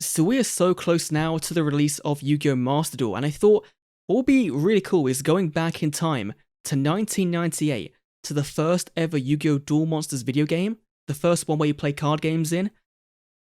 So we are so close now to the release of Yu-Gi-Oh! Master Duel, and I thought what would be really cool is going back in time to 1998 to the first ever Yu-Gi-Oh! Duel Monsters video game, the first one where you play card games in,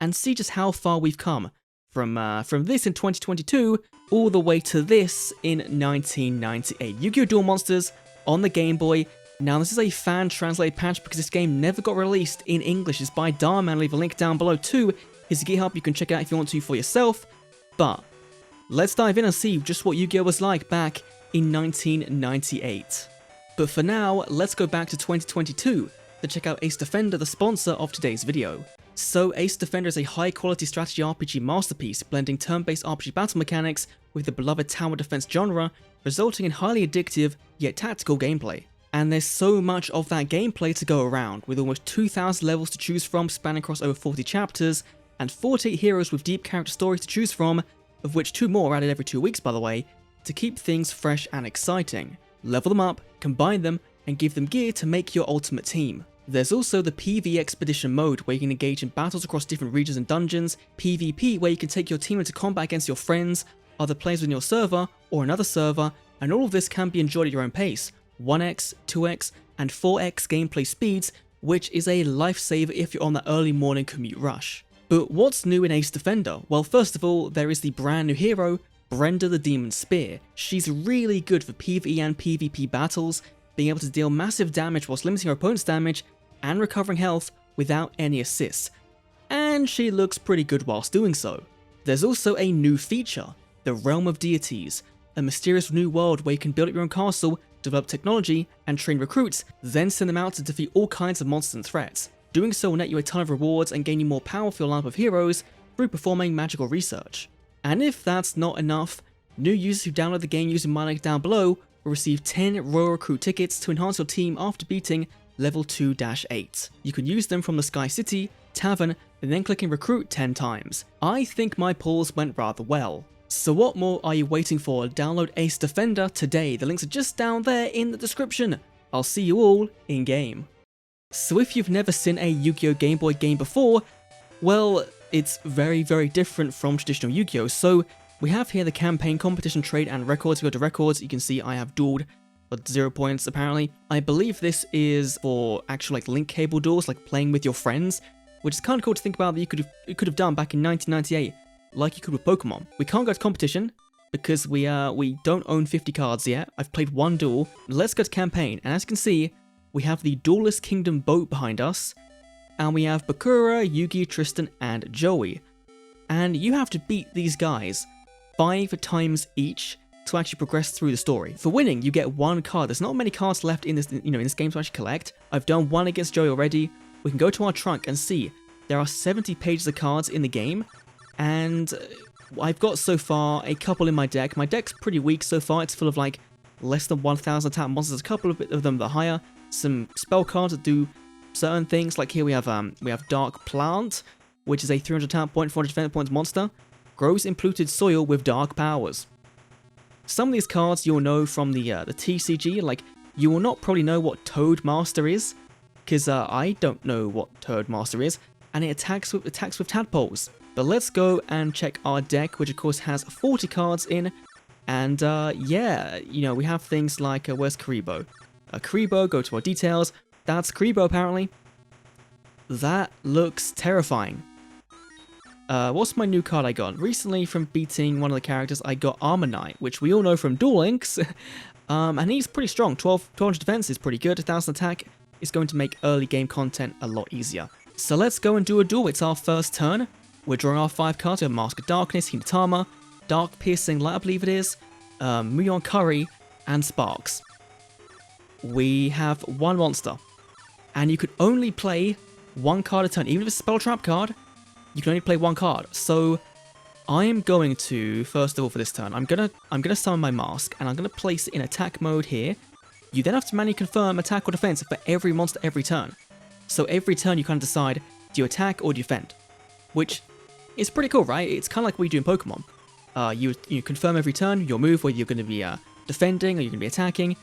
and see just how far we've come from this in 2022 all the way to this in 1998. Yu-Gi-Oh! Duel Monsters on the Game Boy. Now this is a fan translated patch because this game never got released in English. It's by Dharma, and I'll leave a link down below to his GitHub. You can check it out if you want to for yourself. But let's dive in and see just what Yu-Gi-Oh! Was like back in 1998. But for now, let's go back to 2022 to check out Ace Defender, the sponsor of today's video. So Ace Defender is a high-quality strategy RPG masterpiece, blending turn-based RPG battle mechanics with the beloved tower defense genre, resulting in highly addictive yet tactical gameplay. And there's so much of that gameplay to go around, with almost 2,000 levels to choose from spanning across over 40 chapters, and 48 heroes with deep character stories to choose from, of which 2 more are added every 2 weeks by the way, to keep things fresh and exciting. Level them up, combine them, and give them gear to make your ultimate team. There's also the PvE Expedition mode, where you can engage in battles across different regions and dungeons, PvP, where you can take your team into combat against your friends, other players within your server, or another server, and all of this can be enjoyed at your own pace, 1x, 2x, and 4x gameplay speeds, which is a lifesaver if you're on that early morning commute rush. But what's new in Ace Defender? Well, first of all, there is the brand new hero, Brenda the Demon Spear. She's really good for PvE and PvP battles, being able to deal massive damage whilst limiting her opponent's damage and recovering health without any assists. And she looks pretty good whilst doing so. There's also a new feature, the Realm of Deities, a mysterious new world where you can build up your own castle, develop technology, and train recruits, then send them out to defeat all kinds of monsters and threats. Doing so will net you a ton of rewards and gain you more power for your lineup of heroes through performing magical research. And if that's not enough, new users who download the game using my link down below will receive 10 Royal Recruit tickets to enhance your team after beating level 2-8. You can use them from the Sky City, Tavern, and then clicking Recruit 10 times. I think my pulls went rather well. So what more are you waiting for? Download Ace Defender today. The links are just down there in the description. I'll see you all in game. So if you've never seen a Yu-Gi-Oh! Game Boy game before, well, it's very different from traditional Yu-Gi-Oh! So we have here the campaign, competition, trade, and records. If you go to records, you can see I have dueled for 0 points apparently. I believe this is for actual like link cable duels, like playing with your friends, which is kind of cool to think about that you could have done back in 1998, like you could with Pokemon. We can't go to competition because we don't own 50 cards yet. I've played 1 duel. Let's go to campaign, and as you can see, we have the Duelist Kingdom boat behind us, and we have Bakura, Yugi, Tristan, and Joey. And you have to beat these guys 5 times each to actually progress through the story. For winning, you get 1 card. There's not many cards left in this, in this game to actually collect. I've done 1 against Joey already. We can go to our trunk and see there are 70 pages of cards in the game, and I've got so far a couple in my deck. My deck's pretty weak so far. It's full of like less than 1,000 attack monsters. A couple of them that are higher. Some spell cards that do certain things. Like here we have Dark Plant, which is a 300 attack point, 400 defense points monster. Grows impluted soil with dark powers. Some of these cards you'll know from the TCG, like you will not probably know what Toad Master is, because I don't know what Toad Master is, and it attacks with tadpoles. But let's go and check our deck, which of course has 40 cards in, and yeah, you know, we have things like, where's Karibo? Karibo, go to our details, that's Karibo apparently. That looks terrifying. What's my new card I got? Recently, from beating one of the characters, I got Armor Knight, which we all know from Duel Links. And he's pretty strong. 1200 defense is pretty good. 1000 attack is going to make early game content a lot easier. So let's go and do a duel. It's our first turn. We're drawing our 5 cards. We have Mask of Darkness, Hinatama, Dark Piercing Light, I believe it is, Muyon Curry, and Sparks. We have 1 monster. And you can only play 1 card a turn. Even if it's a Spell Trap card, you can only play 1 card. So I am going to, first of all for this turn, I'm gonna summon my Mask, and I'm gonna place it in attack mode here. You then have to manually confirm attack or defense for every monster every turn. So every turn you kind of decide, do you attack or do you defend? Which is pretty cool, right? It's kind of like what you do in Pokemon. You confirm every turn your move, whether you're going to be defending or you're going to be attacking.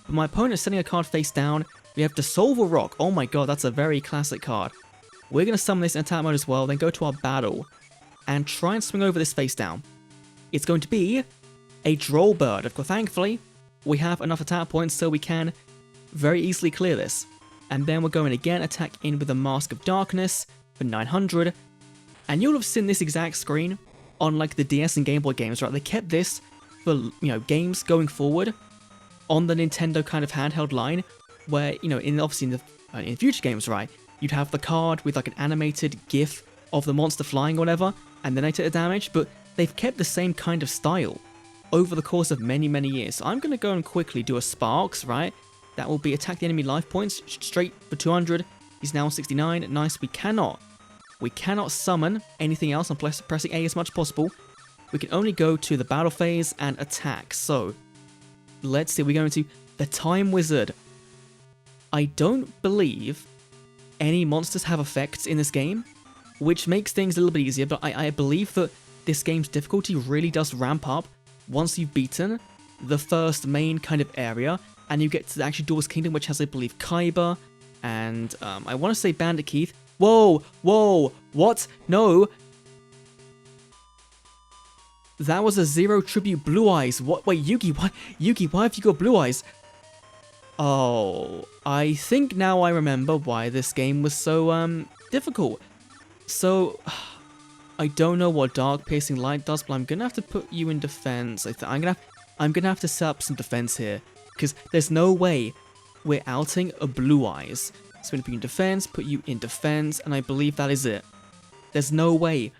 But my opponent is sending a card face down. We have Dissolve a Rock. Oh my god, that's a very classic card. We're going to summon this in attack mode as well, then go to our battle. and try and swing over this face down. It's going to be a Droll Bird. Of course, thankfully, we have enough attack points so we can very easily clear this. And then we're going again attack in with a Mask of Darkness for 900. And you'll have seen this exact screen on like the DS and Game Boy games, right? They kept this for, games going forward on the Nintendo kind of handheld line, where, obviously in future games, right, you'd have the card with like an animated GIF of the monster flying or whatever, and then they take the damage, but they've kept the same kind of style over the course of many, many years. So I'm going to go and quickly do a Sparks, right? That will be attack the enemy life points straight for 200. He's now on 69. Nice. We cannot summon anything else. I'm pressing A as much as possible. We can only go to the battle phase and attack. So let's see. We're going to the Time Wizard. I don't believe any monsters have effects in this game, which makes things a little bit easier, but I believe that this game's difficulty really does ramp up once you've beaten the first main kind of area, and you get to the actual Duel's Kingdom, which has, I believe, Kaiba, and I want to say Bandit Keith. Whoa, what? No! That was a Zero Tribute Blue Eyes. What? Wait, Yugi, why have you got blue eyes? Oh, I think now I remember why this game was so, difficult. So, I don't know what Dark Piercing Light does, but I'm gonna have to put you in defense. I'm gonna have to set up some defense here, because there's no way we're outing a Blue Eyes. So I'm gonna put you in defense, and I believe that is it. There's no way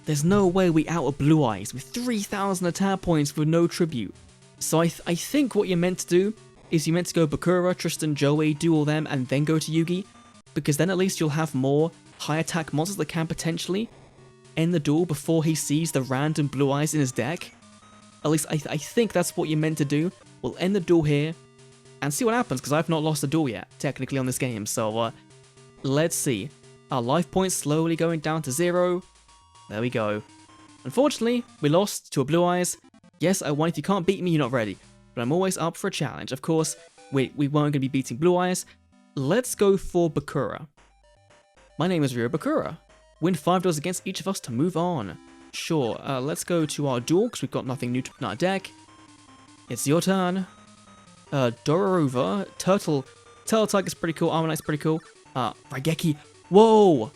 we out a Blue Eyes with 3,000 attack points with no tribute. So I think what you're meant to do is you're meant to go Bakura, Tristan, Joey, do all them, and then go to Yugi, because then at least you'll have more high attack monsters that can potentially end the duel before he sees the random Blue Eyes in his deck. At least I think that's what you're meant to do. We'll end the duel here and see what happens, because I've not lost a duel yet, technically, on this game. So let's see. Our life points slowly going down to 0. There we go. Unfortunately, we lost to a Blue Eyes. Yes, I won. If you can't beat me, you're not ready. But I'm always up for a challenge. Of course, we weren't going to be beating Blue Eyes. Let's go for Bakura. My name is Ryo Bakura. Win $5 against each of us to move on. Sure, let's go to our duel, because we've got nothing new to put in our deck. It's your turn. Dorarova, Turtle Tiger's pretty cool, Armor Knight's pretty cool. Raigeki, whoa!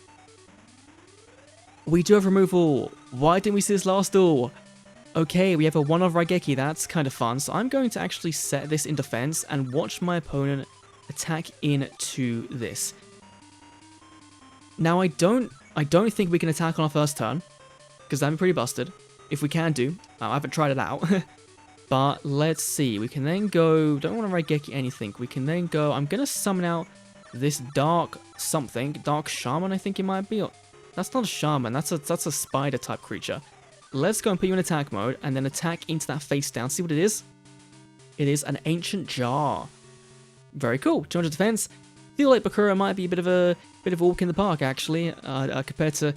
We do have removal. Why didn't we see this last duel? Okay, we have a 1-of Raigeki, that's kind of fun. So I'm going to actually set this in defense and watch my opponent attack into this. Now I don't think we can attack on our first turn, because that'd be pretty busted. If we can do, I haven't tried it out. But let's see, we can then go, don't want to Raigeki anything, we can then go, I'm going to summon out this Dark Shaman I think it might be. That's not a Shaman, that's a spider type creature. Let's go and put you in attack mode, and then attack into that face down, see what it is? It is an Ancient Jar. Very cool, 200 defense. Feel like Bakura might be a bit of a walk in the park, actually, compared to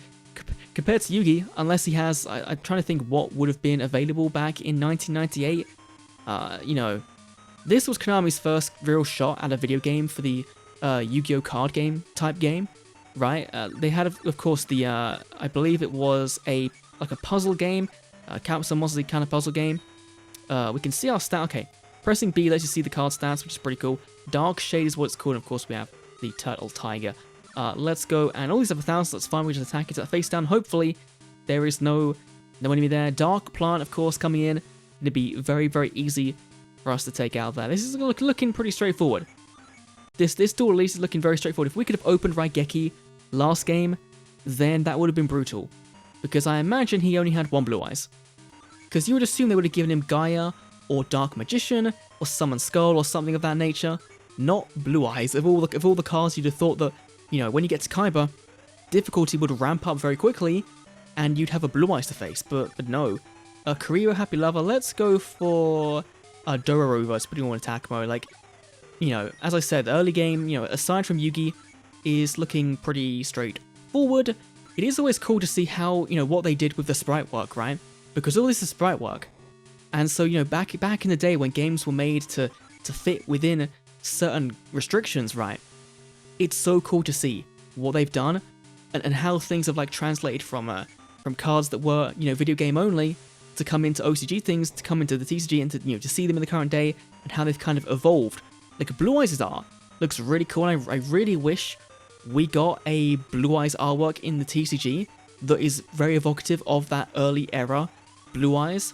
Yugi, unless he has, I'm trying to think what would have been available back in 1998. This was Konami's first real shot at a video game for the Yu-Gi-Oh! Card game type game, right? They had, of course, the, I believe it was a puzzle game, Capsule Monster kind of puzzle game. We can see our stat, okay. Pressing B lets you see the card stats, which is pretty cool. Dark Shade is what it's called, and of course we have the Turtle Tiger. Let's go, and all these have 1,000, so that's fine, we just attack it to face down. Hopefully, there is no enemy there. Dark Plant, of course, coming in. It'd be very, very easy for us to take out there. This is looking pretty straightforward. This duel at least is looking very straightforward. If we could have opened Raigeki last game, then that would have been brutal. Because I imagine he only had 1 Blue Eyes. Because you would assume they would have given him Gaia, or Dark Magician, or Summon Skull, or something of that nature. Not Blue Eyes. Of all the cards, you'd have thought that, when you get to Kaiba, difficulty would ramp up very quickly, and you'd have a Blue Eyes to face, but no. Kariro, Happy Lover, let's go for Dorarova. It's putting on attack mode. Like, as I said, the early game, aside from Yugi, is looking pretty straightforward. It is always cool to see how, what they did with the sprite work, right? Because all this is sprite work. And so, back in the day when games were made to fit within certain restrictions, right? It's so cool to see what they've done and how things have like translated from from cards that were, video game only to come into OCG things, to come into the TCG, and to see them in the current day and how they've kind of evolved. Like Blue Eyes' art looks really cool, and I really wish we got a Blue Eyes artwork in the TCG that is very evocative of that early era Blue Eyes.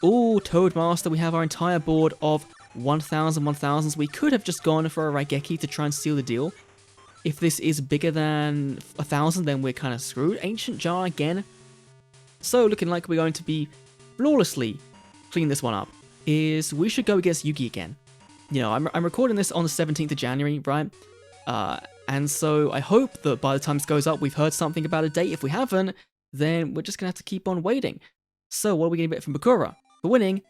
Ooh, Toadmaster, we have our entire board of 1000s. We could have just gone for a Raigeki to try and seal the deal. If this is bigger than 1000, then we're kind of screwed. Ancient Jar again. So, looking like we're going to be flawlessly clean this one up. Is we should go against Yugi again. I'm recording this on the 17th of January, right? And so I hope that by the time this goes up, we've heard something about a date. If we haven't, then we're just going to have to keep on waiting. So, what are we going to get from Bakura? For winning,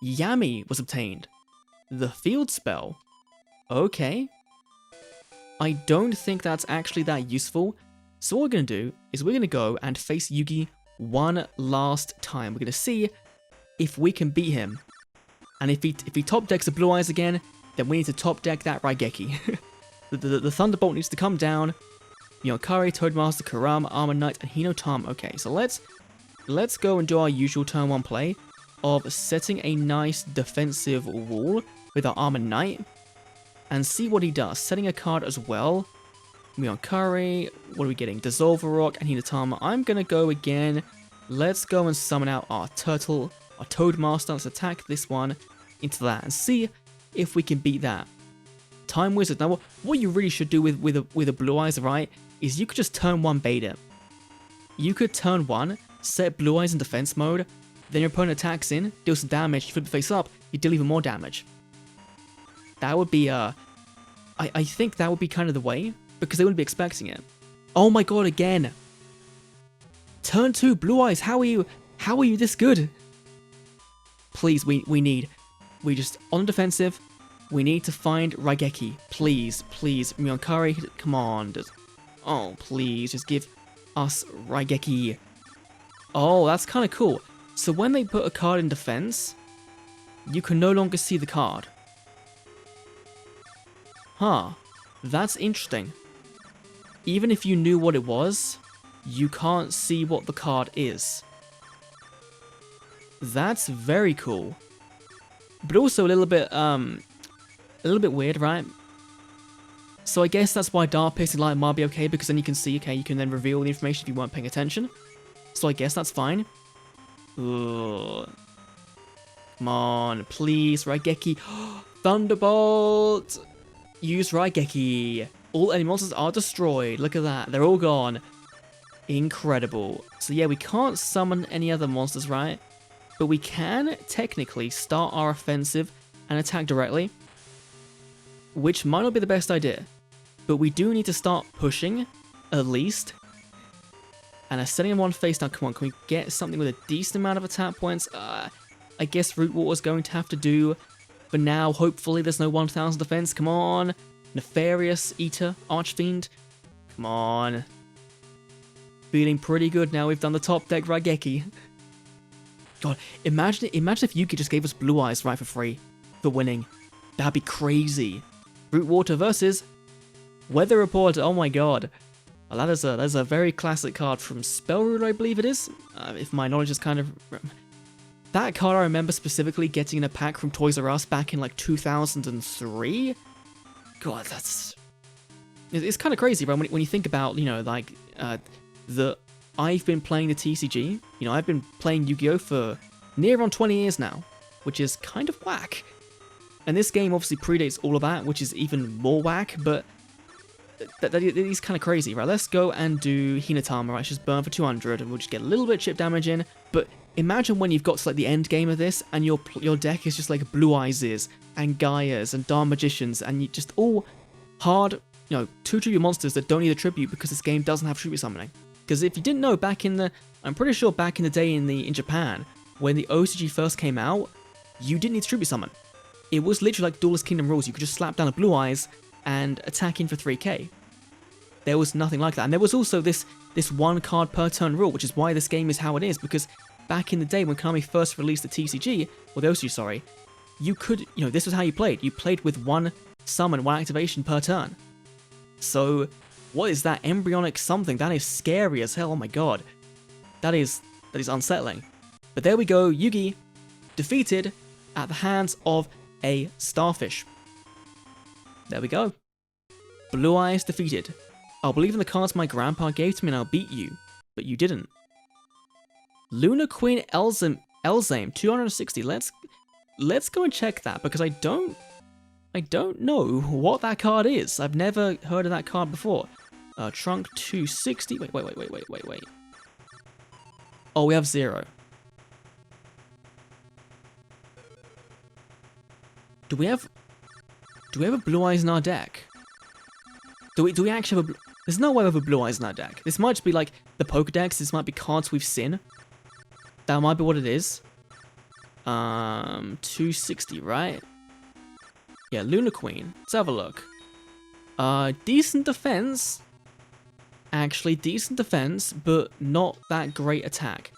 Yami was obtained. The field spell. Okay. I don't think that's actually that useful. So what we're going to do is we're going to go and face Yugi one last time. We're going to see if we can beat him. And if he top decks the Blue Eyes again, then we need to top deck that Raigeki. the Thunderbolt needs to come down. Kari, Toadmaster, Kurama, Armor Knight, and Hinotama. Okay, so let's go and do our usual turn 1 play of setting a nice defensive wall with our Armor Knight and see what he does. Setting a card as well. Kari, what are we getting? Dissolve Rock and Hinotama. I'm going to go again. Let's go and summon out our Turtle, our Toadmaster. Let's attack this one into that and see if we can beat that. Time Wizard. Now, what you really should do with a Blue Eyes, right, is you could just turn 1 bait it. You could turn 1, set Blue Eyes in defense mode, then your opponent attacks in, deals some damage, you flip the face up, you deal even more damage. That would be, I think that would be kind of the way, because they wouldn't be expecting it. Oh my god, again! Turn 2, Blue Eyes, how are you this good? Please, we just, on defensive, we need to find Raigeki. Please, Kari, come on. Oh, please, just give us Raigeki. Oh, that's kind of cool. So when they put a card in defense, you can no longer see the card. Huh, that's interesting. Even if you knew what it was, you can't see what the card is. That's very cool. But also a little bit weird, right? So I guess that's why Dark Piercing Light might be okay, because then you can see, okay, you can then reveal the information if you weren't paying attention. So I guess that's fine. Ugh. Come on, please, Raigeki. Thunderbolt! Use Raigeki. All enemy monsters are destroyed. Look at that. They're all gone. Incredible. So yeah, we can't summon any other monsters, right? But we can technically start our offensive and attack directly, which might not be the best idea. But we do need to start pushing, at least. And setting him on face now. Come on, can we get something with a decent amount of attack points? I guess Root Water's going to have to do. For now, hopefully there's no 1000 defense. Come on. Nefarious Eater, Archfiend. Come on. Feeling pretty good now we've done the top deck Raigeki. God, imagine if Yuki just gave us Blue Eyes right for free for winning. That'd be crazy. Root Water versus Weather Report. Oh my god. Well, that is a very classic card from Spellroot, I believe it is. If my knowledge is kind of... That card I remember specifically getting in a pack from Toys R Us back in like 2003. God, that's... It's kind of crazy, right? When you think about, I've been playing the TCG. I've been playing Yu-Gi-Oh! For near on 20 years now, which is kind of whack. And this game obviously predates all of that, which is even more whack, but that is kind of crazy, right? Let's go and do Hinotama, right? Just burn for 200, and we'll just get a little bit of chip damage in. But imagine when you've got to like the end game of this, and your deck is just like Blue Eyes and Gaias and Dark Magicians, and you just all hard, 2 tribute monsters that don't need a tribute because this game doesn't have tribute summoning. Because if you didn't know, I'm pretty sure back in the day in Japan, when the OCG first came out, you didn't need to tribute summon. It was literally like Duelist Kingdom rules. You could just slap down a Blue Eyes and attack in for 3k. There was nothing like that. And there was also this 1 card per turn rule, which is why this game is how it is, because back in the day when Konami first released the TCG, or the OCG, sorry, you could, this was how you played. You played with 1 summon, 1 activation per turn. So, what is that embryonic something? That is scary as hell, oh my god. That is unsettling. But there we go, Yugi defeated at the hands of a starfish. There we go. Blue Eyes defeated. I'll believe in the cards my grandpa gave to me and I'll beat you. But you didn't. Lunar Queen Elzame 260. Let's go and check that because I don't know what that card is. I've never heard of that card before. Trunk 260. Wait. Oh, we have 0. Do we have a Blue Eyes in our deck? Do we actually have a... There's no way we have a Blue Eyes in our deck. This might just be like the Pokedex. This might be cards we've seen. That might be what it is. 260, right? Yeah, Lunar Queen. Let's have a look. Decent defense. Actually, decent defense, but not that great attack.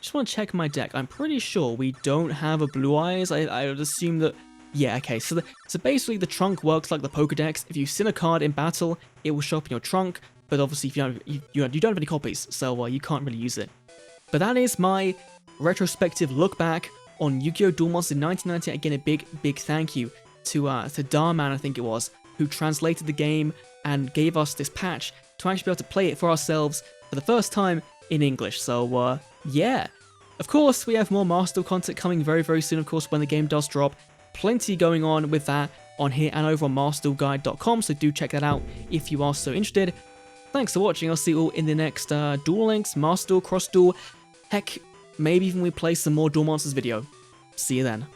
Just want to check my deck. I'm pretty sure we don't have a Blue Eyes. I would assume that... Yeah, okay, so basically the trunk works like the Pokedex. If you sin a card in battle, it will show up in your trunk, but obviously if you don't have any copies, so you can't really use it. But that is my retrospective look back on Yu-Gi-Oh! Duel Monsters in 1998. Again, a big thank you to Darman, I think it was, who translated the game and gave us this patch to actually be able to play it for ourselves for the first time in English. So, yeah. Of course, we have more Master Duel content coming very soon, of course, when the game does drop. Plenty going on with that on here and over on masterduelguide.com, so do check that out if you are so interested. Thanks for watching. I'll see you all in the next Duel Links, Master Duel, Cross Duel, heck, maybe even we play some more Duel Monsters video. See you then.